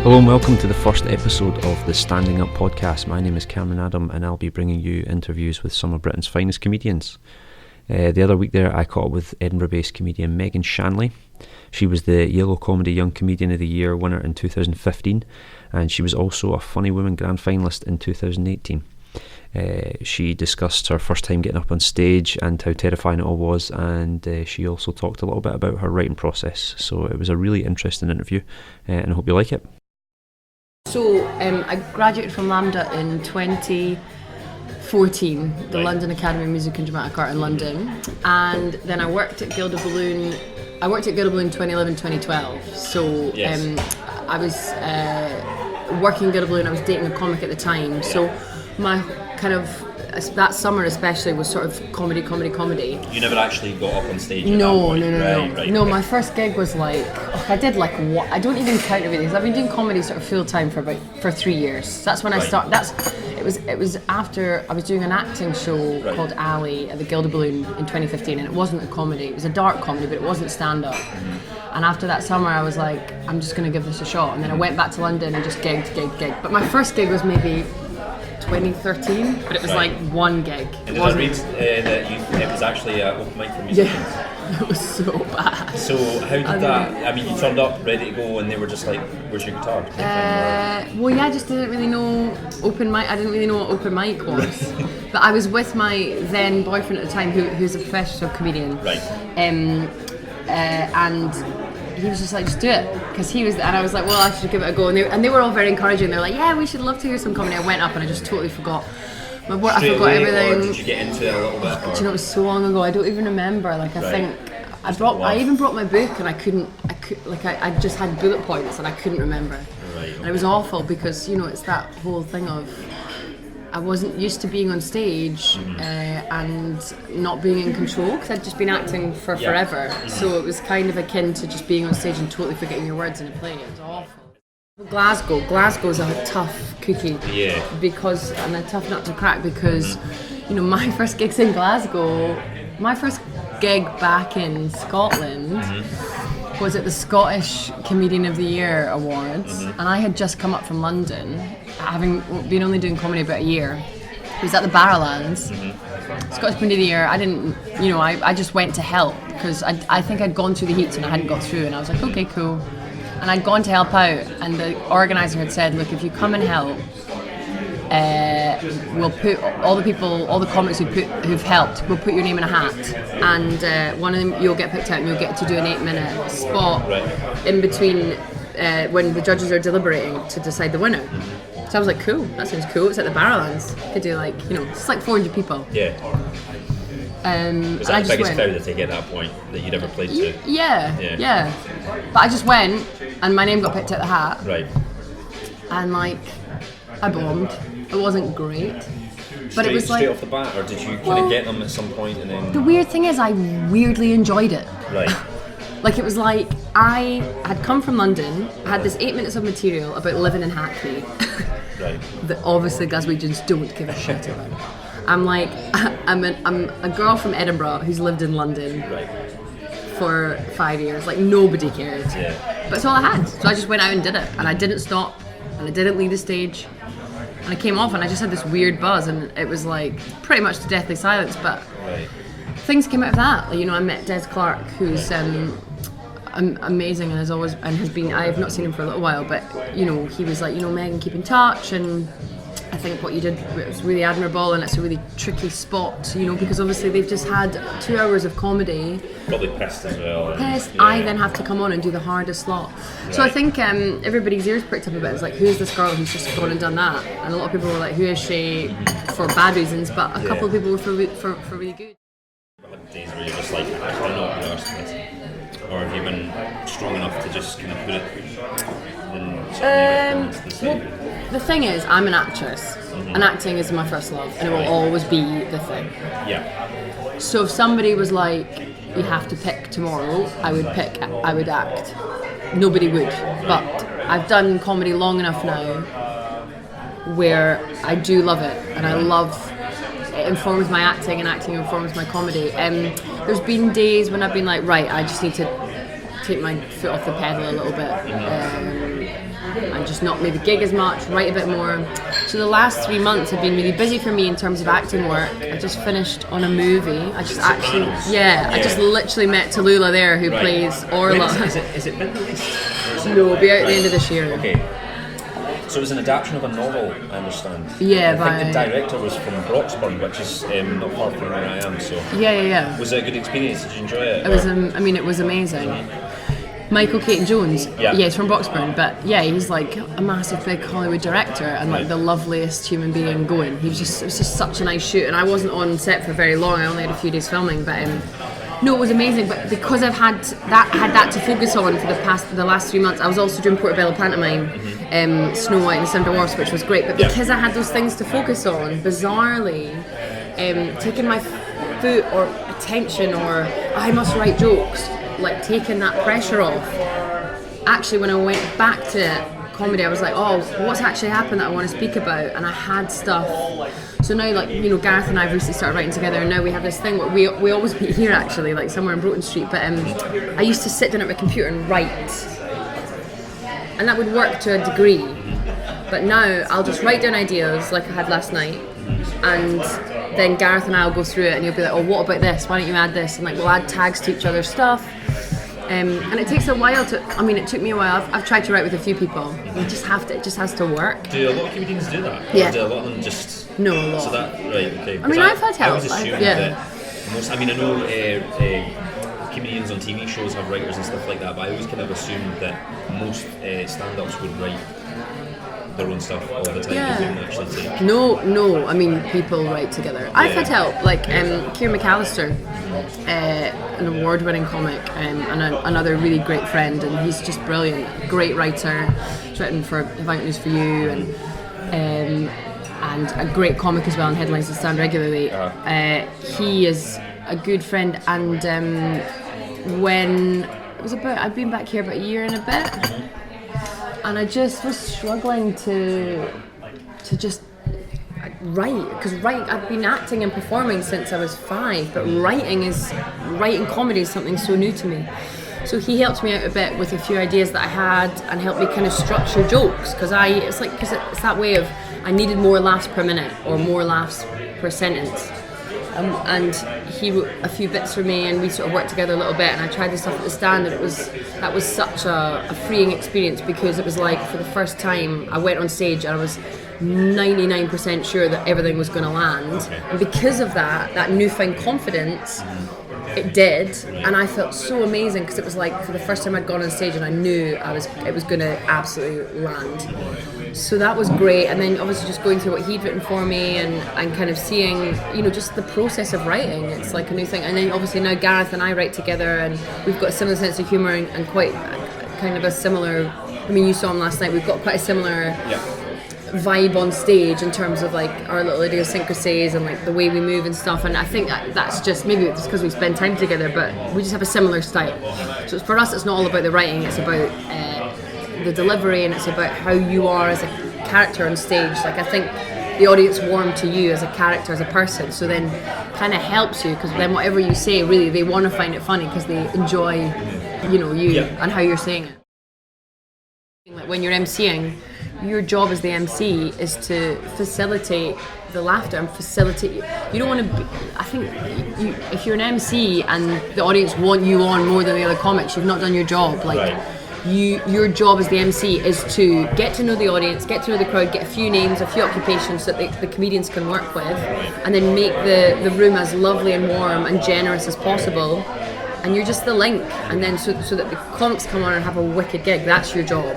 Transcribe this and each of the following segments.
Hello and welcome to the first episode of the Standing Up podcast. My name is Cameron Adam and I'll be bringing you interviews with some of Britain's finest comedians. The other week there I caught up with Edinburgh-based comedian Megan Shandley. She was the Yellow Comedy Young Comedian of the Year winner in 2015 and she was also a Funny Woman Grand Finalist in 2018. She discussed her first time getting up on stage and how terrifying it all was, and she also talked a little bit about her writing process. So it was a really interesting interview and I hope you like it. So I graduated from LAMDA in 2014, the London Academy of Music and Dramatic Art in London, and then I worked at Gilded Balloon. I worked at Gilded Balloon 2011-2012. So I was working at Gilded Balloon. I was dating a comic at the time. So my kind of that summer especially was sort of comedy. You never actually got up on stage? No. Right. No, my first gig was like, I did like what? I don't even count everything because I've been doing comedy sort of full time for 3 years. So that's when I started. It was after I was doing an acting show called Ali at the Gilded Balloon in 2015, and it wasn't a comedy. It was a dark comedy, but it wasn't stand up. And after that summer, I was like, I'm just going to give this a shot. And then I went back to London and just gigged. But my first gig was maybe 2013, but it was like one gig. And did I read that it was actually an open mic for musicians? Yeah, it was so bad. So how did that, I mean, you turned up ready to go and they were just like, where's your guitar? Well, yeah, I just didn't really know open mic. I didn't really know what open mic was. But I was with my then boyfriend at the time, who's a professional comedian. Right. And he was just like, just do it, because he was, and I was like, well, I should give it a go, and they were all very encouraging. They're like, yeah, we should love to hear some comedy. I went up and I just totally forgot my work. I forgot everything. Or did you get into it a little bit? Do you know, it was so long ago. I don't even remember. Like I think I even brought my book, and I just had bullet points and I couldn't remember. Right. Okay. And it was awful because it's that whole thing of I wasn't used to being on stage and not being in control because I'd just been acting for forever. So it was kind of akin to just being on stage and totally forgetting your words in a play. It was awful. Glasgow's a tough cookie. Yeah. And a tough nut to crack because, my first gig's in Glasgow, my first gig back in Scotland was at the Scottish Comedian of the Year Awards, and I had just come up from London, having been only doing comedy about a year. It was at the Barrowlands, Scottish Comedian of the Year. I didn't, I just went to help because I think I'd gone through the heats and I hadn't got through, and I was like, okay, cool. And I'd gone to help out, and the organiser had said, look, if you come and help, we'll put all the comics who've helped, we'll put your name in a hat, and one of them you'll get picked out and you'll get to do an 8-minute spot in between when the judges are deliberating to decide the winner. So I was like, cool, that sounds cool. It's at the Barrowlands. Could do it's like 400 people. Yeah. Was that the biggest crowd I take at that point that you'd ever played to? Yeah. But I just went and my name got picked out the hat. Right. And I bombed. It wasn't great. But it was straight off the bat, or did you kind of get them at some point and then? The weird thing is I weirdly enjoyed it. Right. It was like I had come from London, I had this 8 minutes of material about living in Hackney. Right. That obviously Glaswegians don't give a shit about. I'm like, I'm a girl from Edinburgh who's lived in London for 5 years. Like nobody cared. Yeah. But it's all I had. So I just went out and did it, and I didn't stop, and I didn't leave the stage. And I came off and I just had this weird buzz, and it was like pretty much to deathly silence, but things came out of that. I met Des Clark, who's amazing and has been, I have not seen him for a little while, but he was like, Megan, keep in touch, and I think what you did was really admirable, and it's a really tricky spot, because obviously they've just had 2 hours of comedy. Probably pissed as well. I then have to come on and do the hardest slot. Right. So I think everybody's ears pricked up a bit. It's like, who's this girl who's just gone and done that? And a lot of people were like, who is she? For bad reasons, but a couple of people were for really good. Days where you're just like, I don't know what to ask this. Or have you been strong enough to just kind of put it in the thing is, I'm an actress, and acting is my first love, and it will always be the thing. Yeah. So if somebody was like, you have to pick tomorrow, I would act. Nobody would, but I've done comedy long enough now where I do love it, and I love it informs my acting, and acting informs my comedy. There's been days when I've been like, right, I just need to take my foot off the pedal a little bit. and just not maybe gig as much, write a bit more. So the last 3 months have been really busy for me in terms of acting work. I just finished on a movie. I just literally met Tallulah there, who plays Orla. Is it been released? No, it'll be out at the end of this year. Okay. So it was an adaptation of a novel, I understand. Yeah, I think the director was from Broxburn, which is not far from where I am. So Yeah. Was it a good experience? Did you enjoy it? It was. It was amazing. Michael Caton Jones. Yeah. He's from Broxburn, but yeah, he's like a massive big Hollywood director and like the loveliest human being going. It was just such a nice shoot, and I wasn't on set for very long. I only had a few days filming, but no, it was amazing. But because I've had that to focus on for the last 3 months, I was also doing Portobello pantomime, Snow White and the Seven Dwarfs, which was great. But because I had those things to focus on, bizarrely, taking my foot or attention or I must write jokes, like taking that pressure off. Actually, when I went back to comedy, I was like, oh, what's actually happened that I want to speak about? And I had stuff. So now, like, you know, Gareth and I have recently started writing together, and now we have this thing where we always meet here, actually, like somewhere in Broughton Street. But I used to sit down at my computer and write, and that would work to a degree. But now I'll just write down ideas like I had last night, and then Gareth and I'll go through it, and he'll be like, oh, what about this? Why don't you add this? And like, we'll add tags to each other's stuff. And it takes a while it took me a while. I've tried to write with a few people. It just has to work. Do a lot of comedians do that? Yeah. Or do a lot of them just... No, a lot. So that, right, okay. I've had help. I always assumed that most... I know comedians on TV shows have writers and stuff like that, but I always kind of assumed that most stand-ups would write their own stuff all the time. They wouldn't actually take... No, people write together. I've had help, like Kieran McAllister, an award-winning comic, and another really great friend, and he's just brilliant, great writer. He's written for Have I Got News For You, and a great comic as well, and headlines that stand regularly. He is a good friend, and when it was I'd been back here about a year and a bit, and I just was struggling to just write, because I've been acting and performing since I was 5, but writing comedy is something so new to me. So he helped me out a bit with a few ideas that I had, and helped me kind of structure jokes, because it's that way of, I needed more laughs per minute or more laughs per sentence. And he wrote a few bits for me, and we sort of worked together a little bit, and I tried this stuff at the Stand, and that was such a freeing experience, because it was like, for the first time I went on stage and I was 99% sure that everything was going to land, and because of that newfound confidence, it did, and I felt so amazing, because it was like, for the first time I'd gone on stage and I knew it was going to absolutely land. So that was great, and then obviously just going through what he'd written for me, and kind of seeing, just the process of writing, it's like a new thing. And then obviously now Gareth and I write together, and we've got a similar sense of humour, and quite kind of a similar, you saw him last night, we've got quite a similar vibe on stage in terms of like our little idiosyncrasies and like the way we move and stuff, and I think that's just, maybe it's because we spend time together, but we just have a similar style. So for us, it's not all about the writing, it's about the delivery, and it's about how you are as a character on stage. Like, I think the audience warm to you as a character, as a person, so then kind of helps you, because then whatever you say, really they want to find it funny, because they enjoy you and how you're saying it. Like when you're MCing, your job as the MC is to facilitate the laughter and facilitate. You don't want to. I think if you're an MC and the audience want you on more than the other comics, you've not done your job. Like your job as the MC is to get to know the audience, get to know the crowd, get a few names, a few occupations that the comedians can work with, and then make the room as lovely and warm and generous as possible. And you're just the link, and then so that the comics come on and have a wicked gig. That's your job.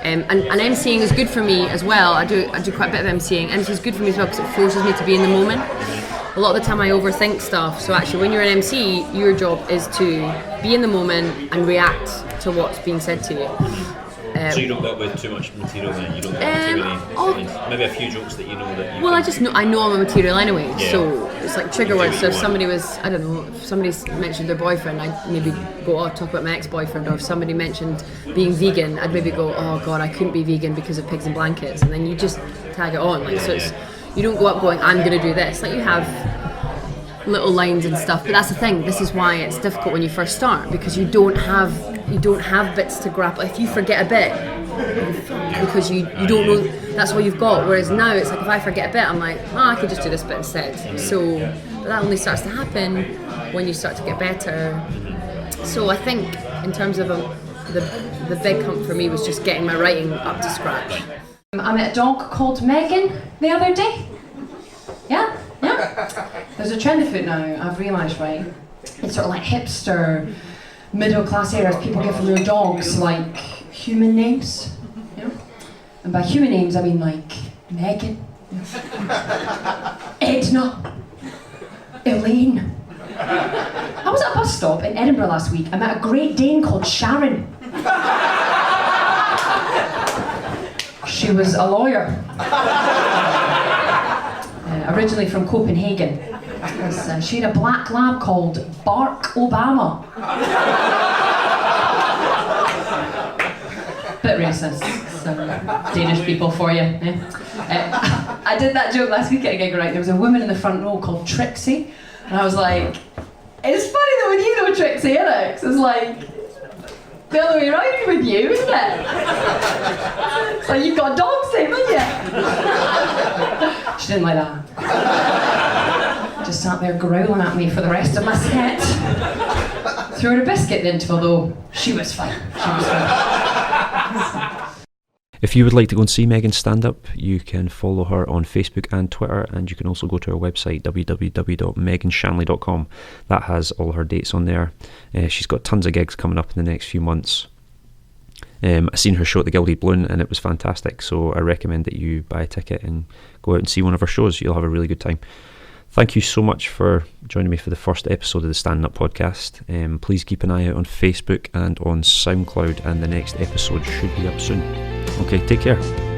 And MCing is good for me as well. I do quite a bit of MCing. MC is good for me as well, because it forces me to be in the moment. A lot of the time I overthink stuff. So actually, when you're an MC, your job is to be in the moment and react to what's being said to you. So you don't go with too much material then? You don't go too many, maybe a few jokes that you know that you... Well, I know I'm a material anyway, so it's like trigger words. So if somebody if somebody mentioned their boyfriend, I'd maybe go, talk about my ex-boyfriend, or if somebody mentioned being vegan, I'd maybe go, oh god, I couldn't be vegan because of pigs and blankets, and then you just tag it on. You don't go up going, I'm going to do this. Like, you have little lines and stuff, but that's the thing. This is why it's difficult when you first start, because you don't have bits to grapple. If you forget a bit, because you don't know that's all you've got. Whereas now it's like if I forget a bit, I'm like, I could just do this bit instead. So but that only starts to happen when you start to get better. So I think in terms of the big hump for me was just getting my writing up to scratch. I met a dog called Megan the other day. Yeah. There's a trend afoot now, I've realised, right? It's sort of like hipster, middle class areas. People give their dogs like human names, you know? And by human names I mean like Megan, Edna, Elaine. I was at a bus stop in Edinburgh last week. I met a Great Dane called Sharon. She was a lawyer, originally from Copenhagen. She had a black lab called Bark Obama. Bit racist, some Danish people for you. I did that joke last week at a gig, right? There was a woman in the front row called Trixie, and I was like, it's funny that when you know Trixie, Alex, it's like the other way around with you, isn't it? It's like you've got a dog's name, haven't you? She didn't like that. Just sat there growling at me for the rest of my set. Threw her a biscuit in the interval though. She was fine. If you would like to go and see Megan stand up, you can follow her on Facebook and Twitter, and you can also go to her website www.meganshanley.com. That has all her dates on there. She's got tons of gigs coming up in the next few months. I seen her show at the Gilded Balloon and it was fantastic, so I recommend that you buy a ticket and go out and see one of her shows. You'll have a really good time. Thank you so much for joining me for the first episode of the Standing Up podcast. Please keep an eye out on Facebook and on SoundCloud, and the next episode should be up soon. Okay, take care.